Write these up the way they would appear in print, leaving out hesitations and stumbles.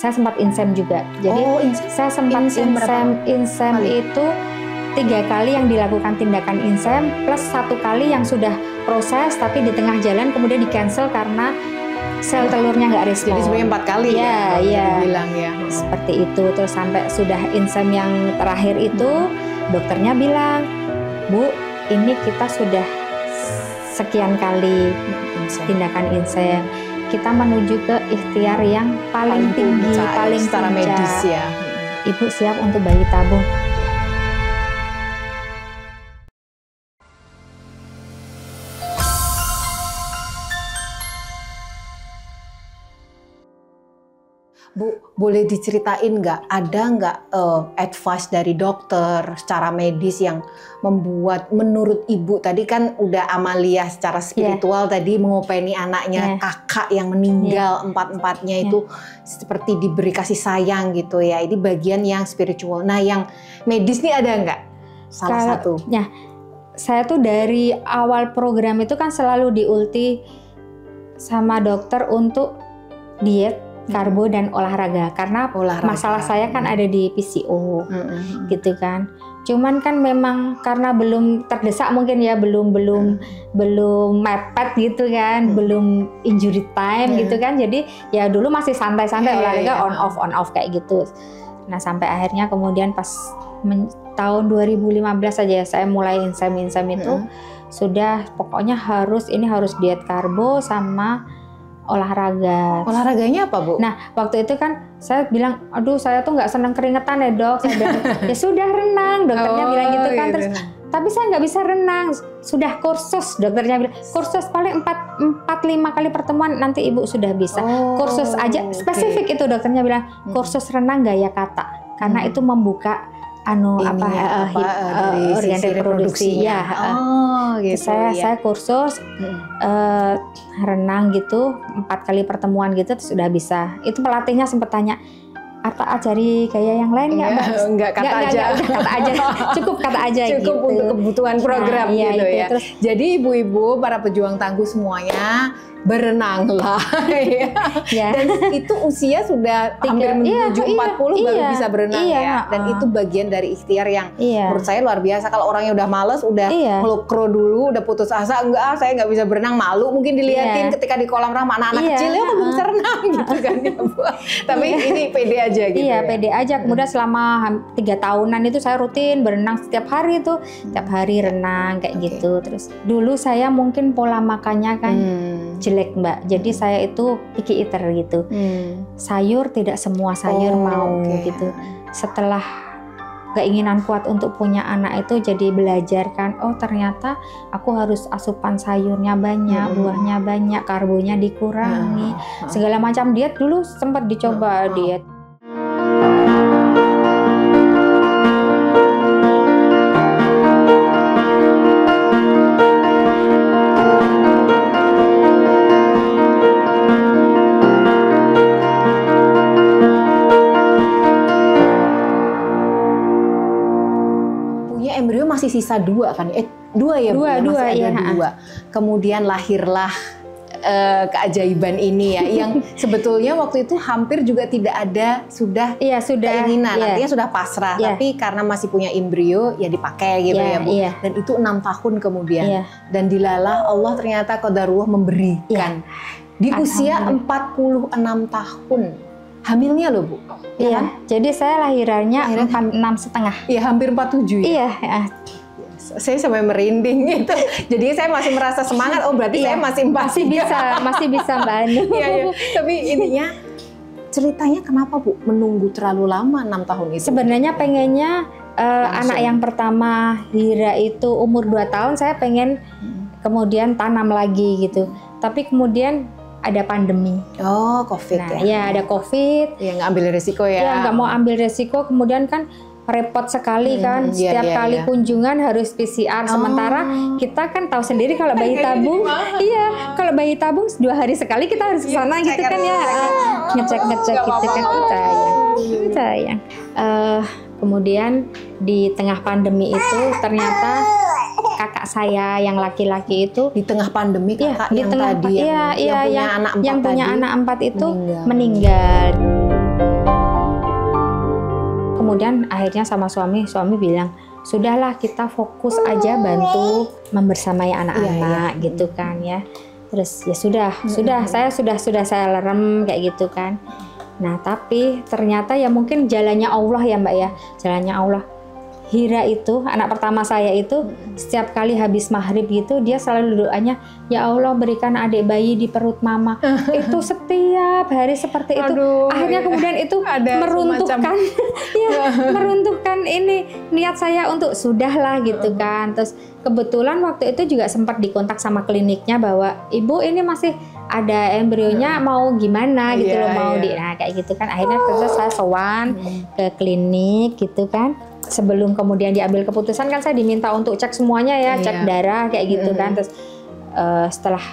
saya sempat insem juga. Jadi saya sempat insem itu 3 kali yang dilakukan tindakan insem plus 1 kali yang sudah proses tapi di tengah jalan kemudian di cancel karena sel telurnya nggak respon. Jadi sebenarnya 4 kali bilang ya. Seperti itu. Terus sampai sudah insem yang terakhir itu dokternya bilang, Bu, ini kita sudah sekian kali tindakan insem. Kita menuju ke ikhtiar yang paling tinggi, paling secara medis ya. Ibu siap untuk bayi tabung. Bu, boleh diceritain nggak, ada nggak advice dari dokter secara medis yang membuat menurut Ibu, tadi kan udah amaliyah secara spiritual tadi mengopeni anaknya, kakak yang meninggal empat-empatnya itu seperti diberi kasih sayang gitu ya, ini bagian yang spiritual. Nah yang medis nih ada nggak salah satu? Ya, saya tuh dari awal program itu kan selalu diulti sama dokter untuk diet, karbo dan olahraga karena masalah saya kan ada di PCO gitu kan. Cuman kan memang karena belum terdesak mungkin ya, belum mepet gitu kan, belum injury time gitu kan. Jadi ya dulu masih santai-santai olahraga on off kayak gitu. Nah sampai akhirnya kemudian pas tahun 2015 aja saya mulai insem itu sudah pokoknya harus diet karbo sama olahraga. Olahraganya apa, Bu? Nah, waktu itu kan saya bilang, aduh saya tuh nggak senang keringetan ya dok. Saya bilang, ya sudah renang, dokternya bilang gitu kan. Terus, tapi saya nggak bisa renang. Sudah kursus, dokternya bilang, kursus paling 4-5 kali pertemuan nanti ibu sudah bisa. Kursus aja, spesifik itu dokternya bilang, kursus renang gaya kata. Karena itu membuka organ reproduksi ya. Gitu, saya kursus renang gitu 4 kali pertemuan gitu sudah bisa. Itu pelatihnya sempat tanya, apa ajari gaya yang lain nggak? Enggak, kata aja. Cukup kata aja cukup gitu. Untuk kebutuhan program gitu ya. Terus, jadi ibu-ibu para pejuang tangguh semuanya berenanglah ya. Dan itu usia sudah hampir menuju 40 baru bisa berenang ya. Dan itu bagian dari ikhtiar yang menurut saya luar biasa. Kalau orangnya udah males, udah ngelukro dulu, udah putus asa, saya nggak bisa berenang, malu mungkin dilihatin ketika di kolam renang anak-anak kecil, ya kamu bisa renang gitu kan ya Bu. Tapi ini pede aja gitu. Iya, pede aja. Kemudian selama 3 tahunan itu saya rutin berenang setiap hari tuh, setiap hari renang kayak gitu. Terus dulu saya mungkin pola makannya kan jelek Mbak, jadi saya itu picky eater gitu. Sayur tidak semua sayur mau gitu. Setelah keinginan kuat untuk punya anak itu jadi belajar kan, oh ternyata aku harus asupan sayurnya banyak, buahnya banyak, karbonya dikurangi, segala macam diet dulu sempat dicoba diet. Embrio masih sisa 2 kan? 2 ya Bu? Dua. Kemudian lahirlah keajaiban ini ya, yang sebetulnya waktu itu hampir juga tidak ada keinginan, artinya sudah pasrah, tapi karena masih punya embrio ya dipakai gitu ya Bu. Dan itu 6 tahun kemudian, dan dilalah Allah ternyata qadarullah memberikan di usia 46 tahun. Hamilnya loh Bu. Iya, kan? Jadi saya lahirannya 6,5. Iya, hampir 47 ya? Iya. Saya sampai merinding gitu. Jadi saya masih merasa semangat, oh berarti saya masih bisa Mbak Anu. Iya. Tapi intinya ceritanya kenapa Bu menunggu terlalu lama 6 tahun itu? Sebenarnya pengennya anak yang pertama Hira itu umur 2 tahun, saya pengen kemudian tanam lagi gitu. Tapi kemudian ada pandemi. Oh, COVID ya. Ada COVID. Ya, nggak ambil resiko ya. Ya, nggak mau ambil resiko. Kemudian kan repot sekali kan. Setiap kali kunjungan harus PCR. Sementara kita kan tahu sendiri kalau bayi tabung. Kalau bayi tabung 2 hari sekali kita harus ke sana gitu kan ya. Ngecek gitu kan. Sayang. Kemudian di tengah pandemi itu ternyata kakak saya yang laki-laki itu di tengah pandemi kakak yang tadi yang punya anak 4 itu meninggal. kemudian akhirnya sama suami bilang, sudahlah kita fokus aja bantu membersamai anak-anak gitu kan ya. Terus ya sudah saya lerem kayak gitu kan. Nah tapi ternyata ya mungkin jalannya Allah ya Mbak ya, jalannya Allah. Hira itu, anak pertama saya itu, setiap kali habis maghrib gitu, dia selalu doanya, ya Allah berikan adik bayi di perut mama. Itu setiap hari seperti itu. Akhirnya kemudian itu meruntuhkan, meruntuhkan ini niat saya untuk sudahlah gitu kan. Terus kebetulan waktu itu juga sempat dikontak sama kliniknya bahwa ibu ini masih ada embrionya mau gimana gitu loh, mau nah kayak gitu kan. Akhirnya terus saya sowan ke klinik gitu kan. Sebelum kemudian diambil keputusan kan saya diminta untuk cek semuanya ya, cek darah kayak gitu kan. Terus setelah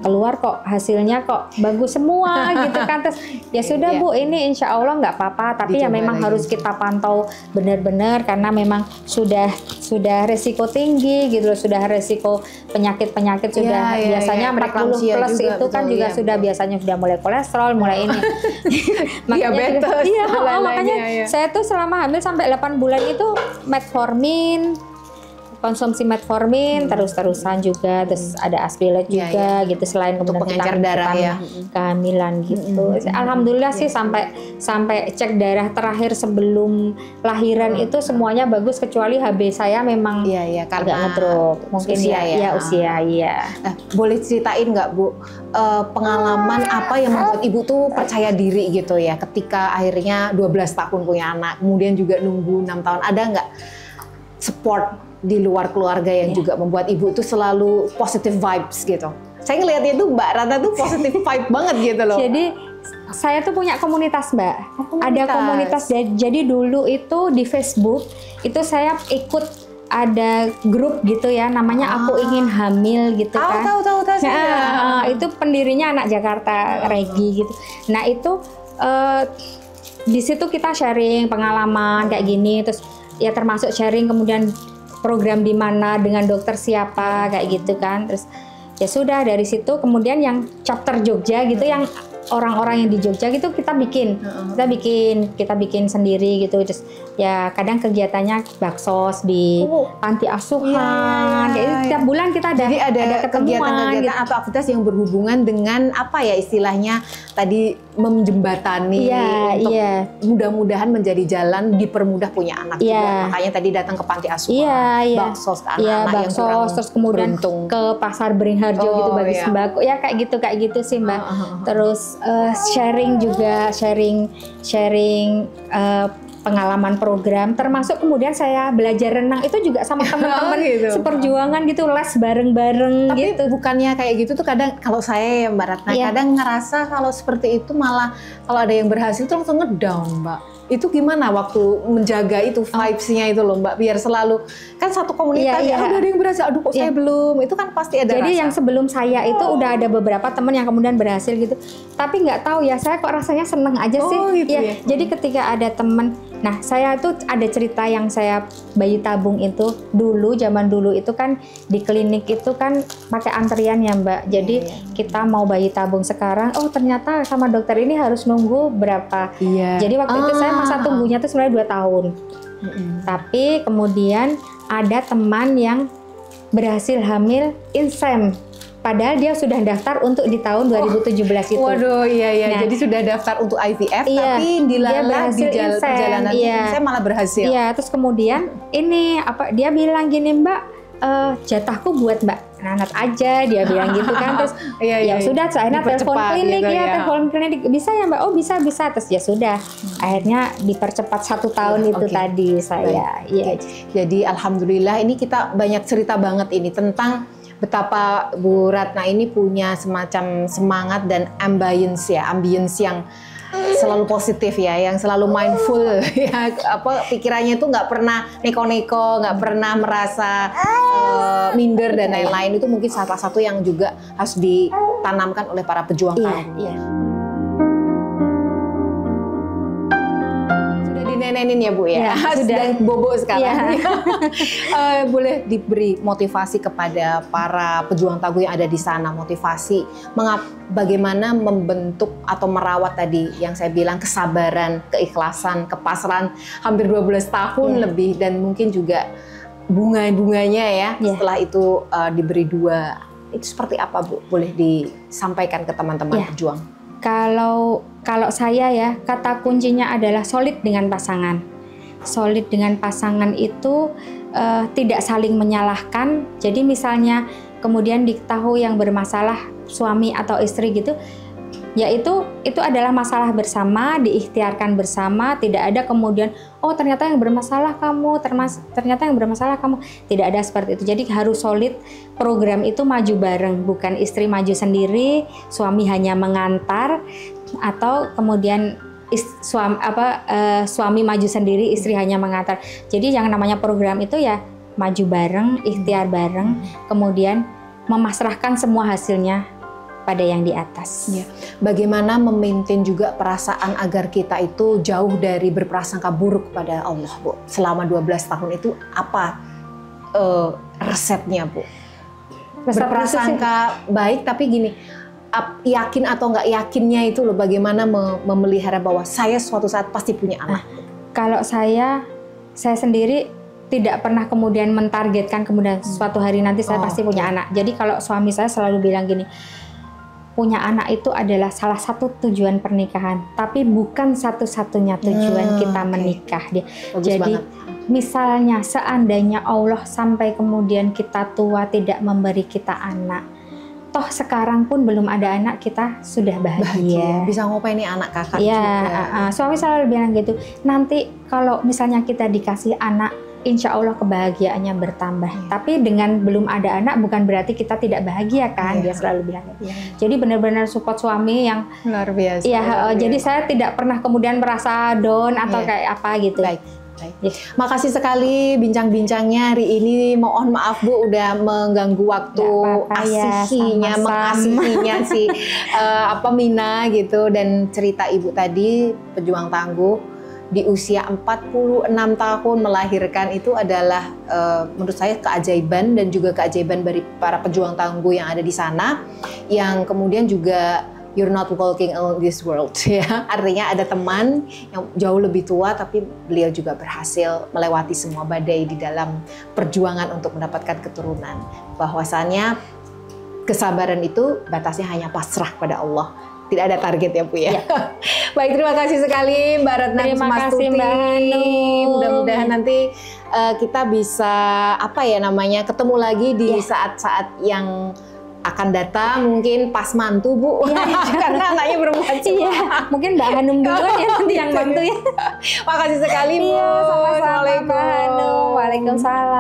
keluar kok hasilnya kok bagus semua gitu kan. Terus ya sudah Bu, ini insya Allah nggak apa-apa, tapi ya memang harus kita pantau benar-benar karena memang sudah resiko tinggi gitu loh, sudah resiko penyakit sudah biasanya 40 plus juga, itu kan juga sudah biasanya sudah mulai kolesterol, mulai ini diabetes. Makanya saya tuh selama hamil sampai 8 bulan itu metformin, konsumsi metformin terus-terusan juga, terus ada Aspilet juga gitu, selain kemudian pengencer darah ya kehamilan gitu. Alhamdulillah sih sampai cek darah terakhir sebelum lahiran itu semuanya bagus, kecuali HB saya memang agak ngedrop mungkin usia. Nah, boleh ceritain nggak Bu pengalaman apa yang membuat Ibu tuh percaya diri gitu ya ketika akhirnya 12 tahun punya anak, kemudian juga nunggu 6 tahun, ada nggak support di luar keluarga yang juga membuat Ibu itu selalu positive vibes gitu? Saya ngelihatnya tuh Mbak Ratna tuh positive vibe banget gitu loh. Jadi saya tuh punya komunitas Mbak. Ada komunitas. Jadi dulu itu di Facebook itu saya ikut ada grup gitu ya, namanya Aku Ingin Hamil gitu kan. Tahu Itu pendirinya anak Jakarta, Regi gitu. Nah itu di situ kita sharing pengalaman kayak gini, terus ya termasuk sharing kemudian program di mana dengan dokter siapa kayak gitu kan. Terus ya sudah dari situ kemudian yang chapter Jogja gitu, yang orang-orang yang di Jogja gitu kita bikin sendiri gitu. Terus ya kadang kegiatannya baksos di panti asuhan. Jadi setiap bulan kita ada kegiatan-kegiatan gitu, atau aktivitas yang berhubungan dengan apa ya istilahnya tadi menjembatani untuk mudah-mudahan menjadi jalan dipermudah punya anak juga. Makanya tadi datang ke panti asuhan, baksos ke anak-anak yang kurang terus kemudian beruntung. Ke pasar Beringharjo gitu bagi sembako ya kayak gitu sih Mbak. Terus sharing pengalaman program, termasuk kemudian saya belajar renang itu juga sama teman-teman seperjuangan gitu, les bareng-bareng. Tapi gitu. Bukannya kayak gitu tuh kadang kalau saya ya Mbak Ratna kadang ngerasa kalau seperti itu malah kalau ada yang berhasil tuh langsung ngedown Mbak. Itu gimana waktu menjaga itu vibes-nya itu loh Mbak, biar selalu kan satu komunitas udah ada yang berhasil, aduh kok saya belum, itu kan pasti ada Jadi rasa. yang sebelum saya itu udah ada beberapa teman yang kemudian berhasil gitu, tapi nggak tahu ya saya kok rasanya seneng aja sih gitu ya. Jadi ketika ada teman, nah saya tuh ada cerita yang saya bayi tabung itu dulu, zaman dulu itu kan di klinik itu kan pakai antrian ya Mbak, jadi kita mau bayi tabung sekarang, oh ternyata sama dokter ini harus nunggu berapa, jadi waktu itu saya masa tunggunya tuh sebenarnya 2 tahun. Tapi kemudian ada teman yang berhasil hamil insem, padahal dia sudah daftar untuk di tahun 2017 itu. Waduh, nah, jadi sudah daftar untuk IVF, tapi dilala di perjalanan saya malah berhasil. Terus kemudian ini dia bilang gini, Mbak, jatahku buat Mbak Nanat aja, dia bilang gitu kan. Terus ya sudah, akhirnya telepon klinik gitu telepon klinik, bisa ya Mbak? Oh bisa. Terus ya sudah, akhirnya dipercepat 1 tahun itu tadi saya. Jadi alhamdulillah ini kita banyak cerita banget ini tentang betapa Bu Ratna ini punya semacam semangat dan ambience yang selalu positif ya, yang selalu mindful ya, pikirannya tuh nggak pernah neko-neko, nggak pernah merasa minder dan lain-lain. Itu mungkin salah satu yang juga harus ditanamkan oleh para pejuang kaum. dinenenin ya Bu ya, sudah bobo sekarang. Boleh diberi motivasi kepada para pejuang tangguh yang ada di sana, motivasi bagaimana membentuk atau merawat tadi yang saya bilang kesabaran, keikhlasan, kepasrahan hampir 12 tahun lebih, dan mungkin juga bunga-bunganya ya setelah itu diberi 2. Itu seperti apa Bu? Boleh disampaikan ke teman-teman pejuang. Kalau saya ya, kata kuncinya adalah solid dengan pasangan. Solid dengan pasangan itu tidak saling menyalahkan. Jadi misalnya kemudian diketahui yang bermasalah suami atau istri gitu, ya itu adalah masalah bersama, diikhtiarkan bersama, tidak ada kemudian oh ternyata yang bermasalah kamu, ternyata yang bermasalah kamu, tidak ada seperti itu. Jadi harus solid, program itu maju bareng, bukan istri maju sendiri, suami hanya mengantar, atau kemudian suami maju sendiri, istri hanya mengantar. Jadi yang namanya program itu ya maju bareng, ikhtiar bareng, kemudian memasrahkan semua hasilnya pada yang di atas. Ya. Bagaimana memaintain juga perasaan agar kita itu jauh dari berprasangka buruk kepada Allah, Bu? Selama 12 tahun itu apa resepnya, Bu? Berprasangka baik, tapi gini, yakin atau nggak yakinnya itu loh, bagaimana memelihara bahwa saya suatu saat pasti punya anak? Kalau saya sendiri tidak pernah kemudian mentargetkan kemudian suatu hari nanti saya pasti punya anak. Jadi kalau suami saya selalu bilang gini, punya anak itu adalah salah satu tujuan pernikahan, tapi bukan satu-satunya tujuan kita menikah. Jadi misalnya seandainya Allah sampai kemudian kita tua tidak memberi kita anak, toh sekarang pun belum ada anak kita sudah bahagia. Bisa ngopain nih anak kakak juga. Suami selalu bilang gitu, nanti kalau misalnya kita dikasih anak, insya Allah kebahagiaannya bertambah. Tapi dengan belum ada anak bukan berarti kita tidak bahagia kan? Dia selalu bilang. Jadi benar-benar support suami yang luar biasa. Jadi saya tidak pernah kemudian merasa down atau kayak apa gitu. Baik. Makasih sekali bincang-bincangnya hari ini. Mohon maaf Bu udah mengganggu waktu mengasihinya si Mina gitu, dan cerita Ibu tadi pejuang tangguh di usia 46 tahun melahirkan itu adalah menurut saya keajaiban, dan juga keajaiban dari para pejuang tangguh yang ada di sana, yang kemudian juga you're not walking alone this world ya. Artinya ada teman yang jauh lebih tua tapi beliau juga berhasil melewati semua badai di dalam perjuangan untuk mendapatkan keturunan. Bahwasannya kesabaran itu batasnya hanya pasrah pada Allah. Tidak ada target ya Bu ya. Baik, terima kasih sekali Mbak Ratna Mas Tuti. Mudah-mudahan nanti kita bisa ketemu lagi di saat-saat yang akan datang, mungkin pas mantu Bu. Karena anaknya perempuan semua. Mungkin Mbak Hanum dulu ya nanti yang mantu ya. Makasih sekali Bu. Sama-sama Mbak Hanum. Waalaikumsalam.